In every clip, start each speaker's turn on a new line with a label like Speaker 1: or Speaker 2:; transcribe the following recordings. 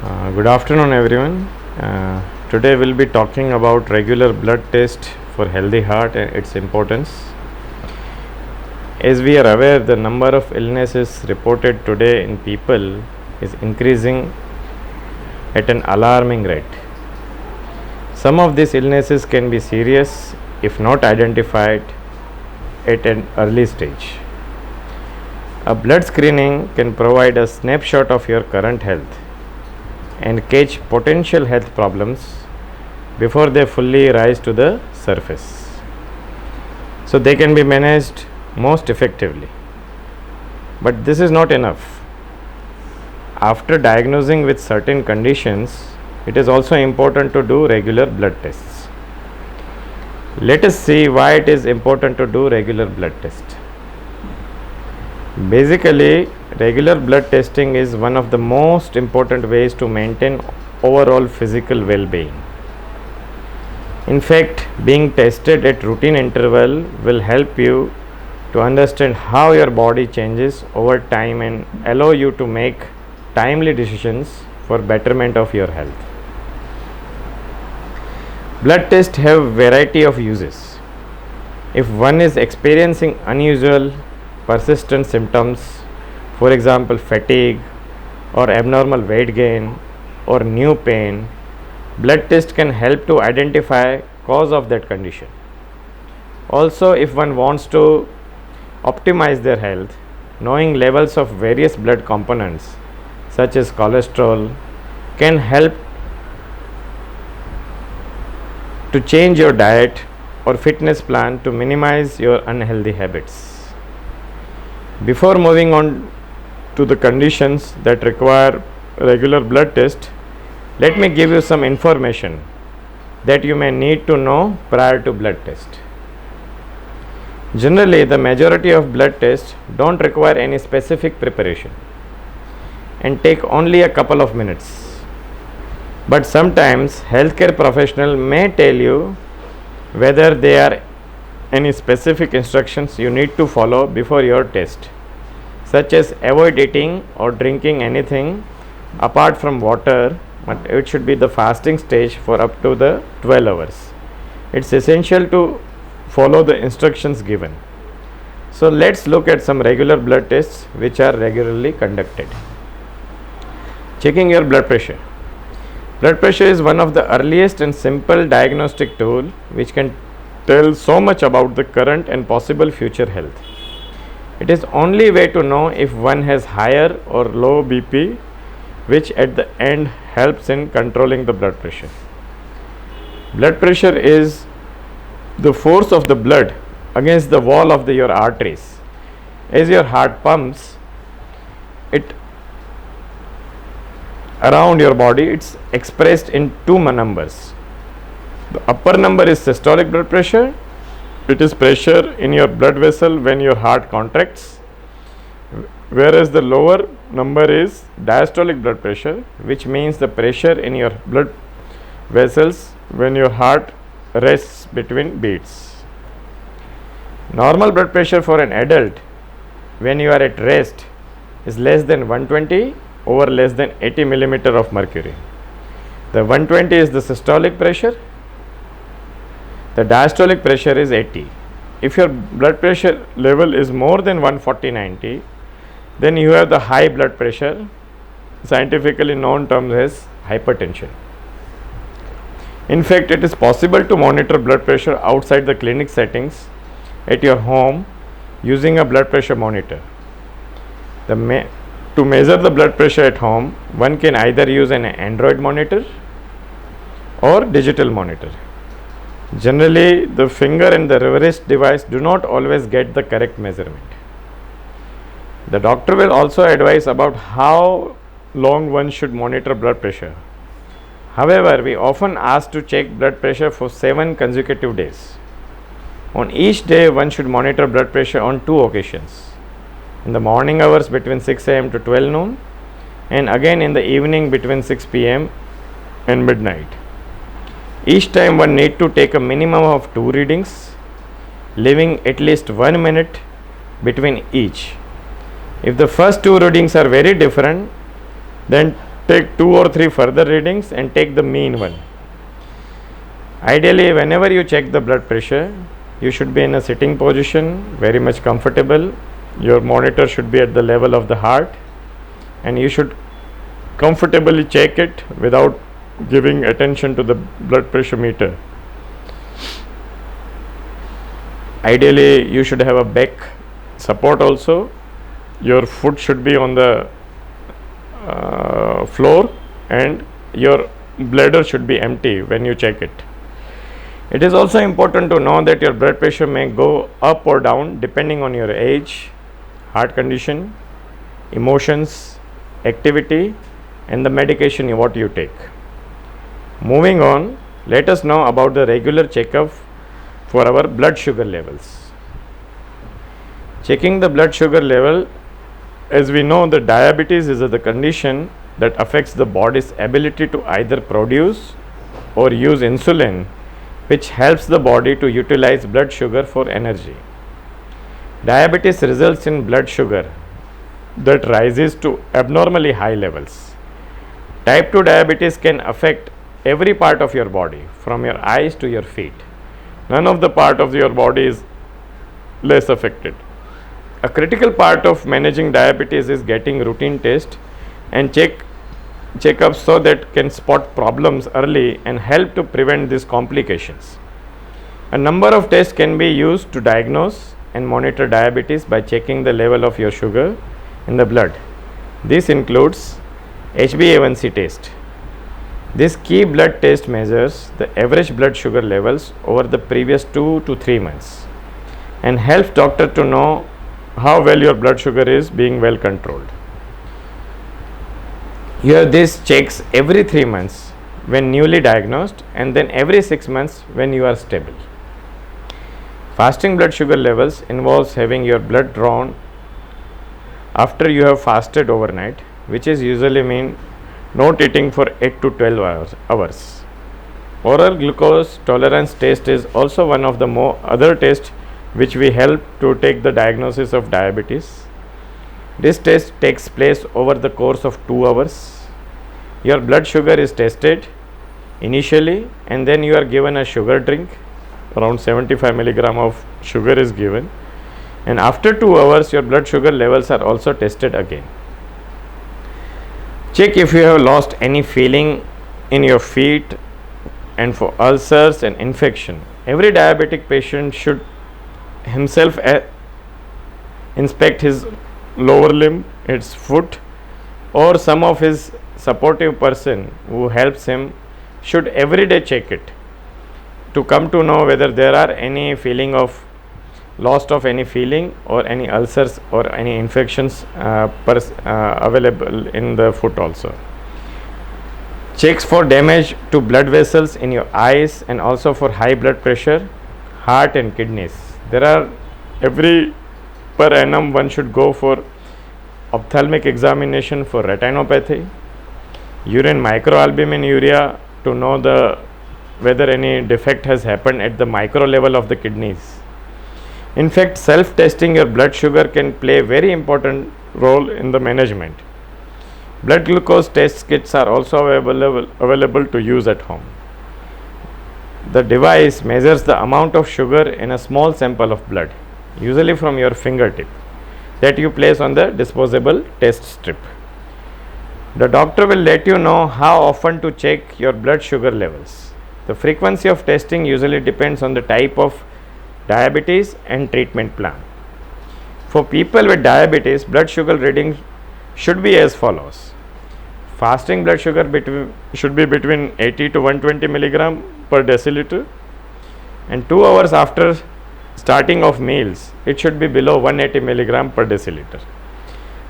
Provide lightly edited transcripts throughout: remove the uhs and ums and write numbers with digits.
Speaker 1: Good afternoon, everyone. Today we'll be talking about regular blood test for healthy heart and its importance. As we are aware, the number of illnesses reported today in people is increasing at an alarming rate. Some of these illnesses can be serious if not identified at an early stage. A blood screening can provide a snapshot of your current health and catch potential health problems before they fully rise to the surface. So they can be managed most effectively. But this is not enough. After diagnosing with certain conditions, it is also important to do regular blood tests. Let us see why it is important to do regular blood tests. Basically, regular blood testing is one of the most important ways to maintain overall physical well-being. In fact, being tested at routine interval will help you to understand how your body changes over time and allow you to make timely decisions for betterment of your health. Blood tests have variety of uses. If one is experiencing unusual persistent symptoms, for example fatigue or abnormal weight gain or new pain, blood test can help to identify cause of that condition. Also, if one wants to optimize their health, knowing levels of various blood components such as cholesterol can help to change your diet or fitness plan to minimize your unhealthy habits. Before moving on to the conditions that require regular blood test, let me give you some information that you may need to know prior to blood test. Generally, the majority of blood tests don't require any specific preparation and take only a couple of minutes. But sometimes healthcare professional may tell you whether there are any specific instructions you need to follow before your test, such as avoid eating or drinking anything apart from water, but it should be the fasting stage for up to the 12 hours. It's essential to follow the instructions given. So let's look at some regular blood tests which are regularly conducted. Checking your blood pressure. Blood pressure is one of the earliest and simple diagnostic tool which can tell so much about the current and possible future health. It is only way to know if one has higher or low BP, which at the end helps in controlling the blood pressure. Blood pressure is the force of the blood against the wall of your arteries. As your heart pumps it around your body, it's expressed in two numbers. The upper number is systolic blood pressure. It is pressure in your blood vessel when your heart contracts, whereas the lower number is diastolic blood pressure, which means the pressure in your blood vessels when your heart rests between beats. Normal blood pressure for an adult when you are at rest is less than 120 over less than 80 millimeter of mercury. The 120 is the systolic pressure. The diastolic pressure is 80. If your blood pressure level is more than 140/90, then you have the high blood pressure, scientifically known term as hypertension. In fact, it is possible to monitor blood pressure outside the clinic settings at your home using a blood pressure monitor. To measure the blood pressure at home, one can either use an Android monitor or digital monitor. Generally, the finger and the wrist device do not always get the correct measurement. The doctor will also advise about how long one should monitor blood pressure. However, we often ask to check blood pressure for 7 consecutive days. On each day, one should monitor blood pressure on 2 occasions. In the morning hours between 6 am to 12 noon, and again in the evening between 6 pm and midnight. Each time one need to take a minimum of 2 readings, leaving at least 1 minute between each. If the first 2 readings are very different, then take 2 or 3 further readings and take the mean one. Ideally, whenever you check the blood pressure, you should be in a sitting position, very much comfortable. Your monitor should be at the level of the heart, and you should comfortably check it without giving attention to the blood pressure meter. Ideally, you should have a back support also. Your foot should be on the floor, and your bladder should be empty when you check it. It is also important to know that your blood pressure may go up or down depending on your age, heart condition, emotions, activity, and the medication what you take. Moving on, let us know about the regular checkup for our blood sugar levels. Checking the blood sugar level, as we know, the diabetes is the condition that affects the body's ability to either produce or use insulin, which helps the body to utilize blood sugar for energy. Diabetes results in blood sugar that rises to abnormally high levels. Type 2 diabetes can affect every part of your body, from your eyes to your feet. None of the part of your body is less affected. A critical part of managing diabetes is getting routine tests and checkups so that can spot problems early and help to prevent these complications. A number of tests can be used to diagnose and monitor diabetes by checking the level of your sugar in the blood. This includes HbA1c test. This key blood test measures the average blood sugar levels over the previous 2 to 3 months and helps doctor to know how well your blood sugar is being well controlled. Here this checks every 3 months when newly diagnosed, and then every 6 months when you are stable. Fasting blood sugar levels involves having your blood drawn after you have fasted overnight, which is usually mean not eating for 8 to 12 hours. Oral glucose tolerance test is also one of the other tests which we help to take the diagnosis of diabetes. This test takes place over the course of 2 hours. Your blood sugar is tested initially, and then you are given a sugar drink. Around 75 milligram of sugar is given, and after 2 hours your blood sugar levels are also tested again. Check if you have lost any feeling in your feet, and for ulcers and infection. Every diabetic patient should himself inspect his lower limb, its foot, or some of his supportive person who helps him should every day check it to come to know whether there are any feeling of loss of any feeling or any ulcers or any infections available in the foot also. Checks for damage to blood vessels in your eyes and also for high blood pressure, heart and kidneys. There are every per annum one should go for ophthalmic examination for retinopathy, urine microalbuminuria to know whether any defect has happened at the micro level of the kidneys. In fact, self-testing your blood sugar can play a very important role in the management. Blood glucose test kits are also available to use at home. The device measures the amount of sugar in a small sample of blood, usually from your fingertip, that you place on the disposable test strip. The doctor will let you know how often to check your blood sugar levels. The frequency of testing usually depends on the type of diabetes and treatment plan. For people with diabetes, blood sugar reading should be as follows. Fasting blood sugar should be between 80 to 120 milligram per deciliter, and 2 hours after starting of meals it should be below 180 milligram per deciliter.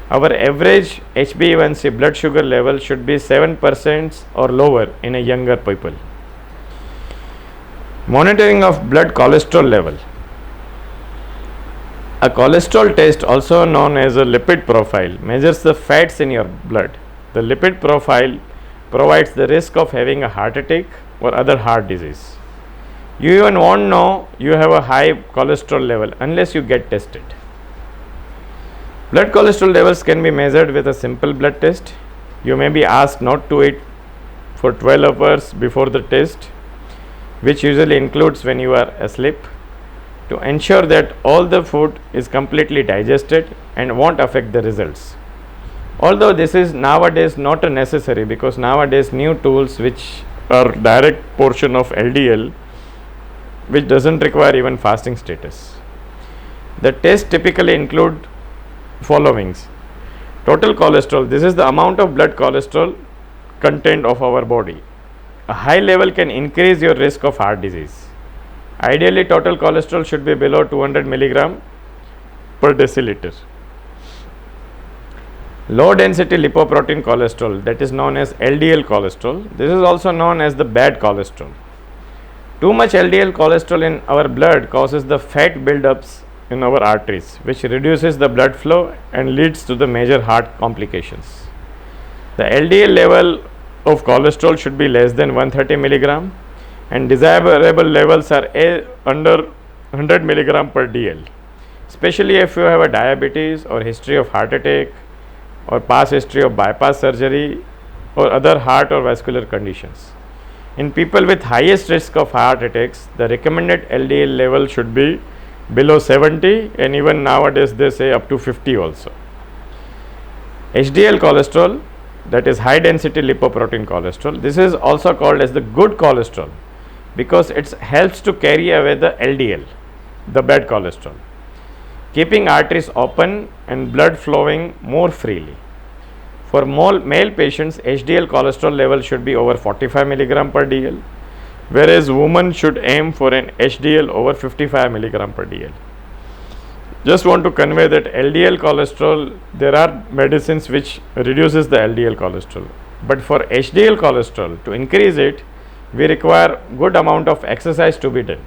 Speaker 1: Our average HbA1c blood sugar level should be 7% or lower in a younger people. Monitoring of blood cholesterol level. A cholesterol test, also known as a lipid profile, measures the fats in your blood. The lipid profile provides the risk of having a heart attack or other heart disease. You even won't know you have a high cholesterol level unless you get tested. Blood cholesterol levels can be measured with a simple blood test. You may be asked not to eat for 12 hours before the test, which usually includes when you are asleep, to ensure that all the food is completely digested and won't affect the results. Although this is nowadays not a necessary, because nowadays new tools which are direct portion of LDL, which doesn't require even fasting status. The test typically include followings: total cholesterol, this is the amount of blood cholesterol content of our body. A high level can increase your risk of heart disease. Ideally, total cholesterol should be below 200 milligram per deciliter. Low density lipoprotein cholesterol, that is known as LDL cholesterol. This is also known as the bad cholesterol. Too much LDL cholesterol in our blood causes the fat buildups in our arteries, which reduces the blood flow and leads to the major heart complications. The LDL level of cholesterol should be less than 130 milligram, and desirable levels are under 100 milligram per DL, especially if you have a diabetes or history of heart attack or past history of bypass surgery or other heart or vascular conditions. In people with highest risk of heart attacks, the recommended LDL level should be below 70, and even nowadays they say up to 50 also. HDL cholesterol, that is high density lipoprotein cholesterol, this is also called as the good cholesterol because it helps to carry away the LDL, the bad cholesterol, keeping arteries open and blood flowing more freely. For male patients, HDL cholesterol level should be over 45 milligram per DL, whereas women should aim for an HDL over 55 milligram per DL. Just want to convey that LDL cholesterol, there are medicines which reduces the LDL cholesterol, but for HDL cholesterol, to increase it, we require good amount of exercise to be done.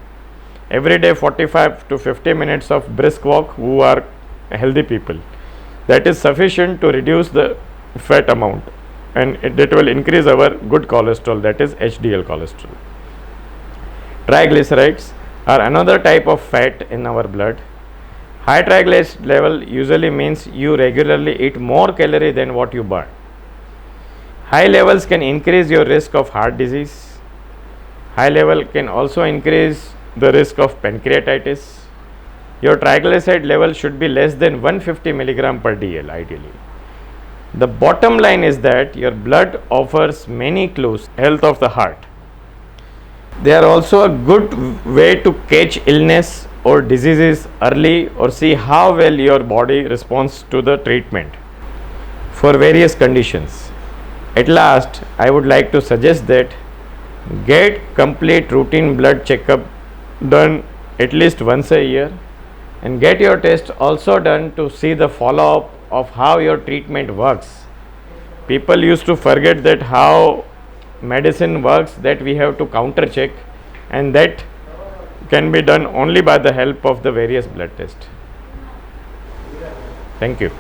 Speaker 1: Every day 45 to 50 minutes of brisk walk who are healthy people. That is sufficient to reduce the fat amount, and that will increase our good cholesterol, that is HDL cholesterol. Triglycerides are another type of fat in our blood. High triglyceride level usually means you regularly eat more calorie than what you burn. High levels can increase your risk of heart disease. High level can also increase the risk of pancreatitis. Your triglyceride level should be less than 150 milligram per DL ideally. The bottom line is that your blood offers many clues health of the heart. They are also a good way to catch illness or diseases early or see how well your body responds to the treatment for various conditions. At last, I would like to suggest that get complete routine blood checkup done at least once a year, and get your test also done to see the follow up of how your treatment works. People used to forget that how medicine works, that we have to counter check, and that can be done only by the help of the various blood tests. Thank you.